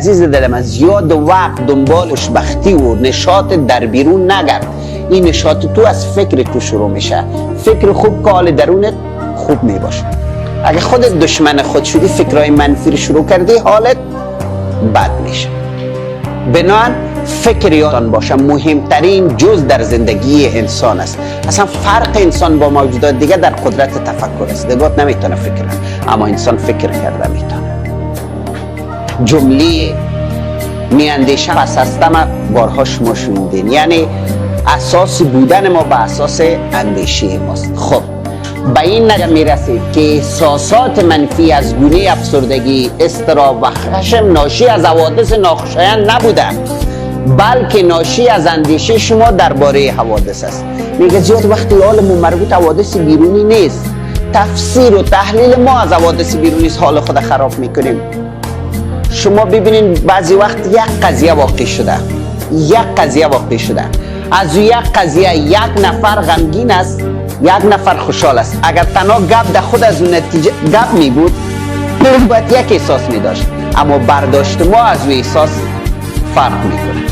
عزیز دلم از زیاد وقت دنبال خوشبختی و نشاط در بیرون نگرد. این نشاط تو از فکر تو شروع میشه. فکر خوب که حال درونت خوب میباشه. اگه خودت دشمن خود شدی، فکرهای منفی رو شروع کردی، حالت بد میشه. بنابراین فکر یادتان باشه مهمترین جز در زندگی انسان است. اصلا فرق انسان با موجودات دیگه در قدرت تفکر است. دیگه نمیتونه فکر کنه، اما انسان فکر کرده میتونه. جمله میاندیشم پس هستم بارها شما شنیدین، یعنی اساس بودن ما به اساس اندیشه ماست. خب به این نتیجه میرسید که احساسات منفی از گونه افسردگی، اضطراب و خشم ناشی از حوادث ناخوشایند نبوده، بلکه ناشی از اندیشه شما درباره حوادث است. میگه زیاد وقتی حالمون مربوط حوادث بیرونی نیست، تفسیر و تحلیل ما از حوادث بیرونی حال خود خراب میکنیم. شما ببینین بعضی وقت یک قضیه واقع شده، از یک قضیه یک نفر غمگین است، یک نفر خوشحال است. اگر تنها گپ در خود از اون نتیجه گپ می بود، باید یک احساس می داشت، اما برداشت ما از اون احساس فرق می کنه.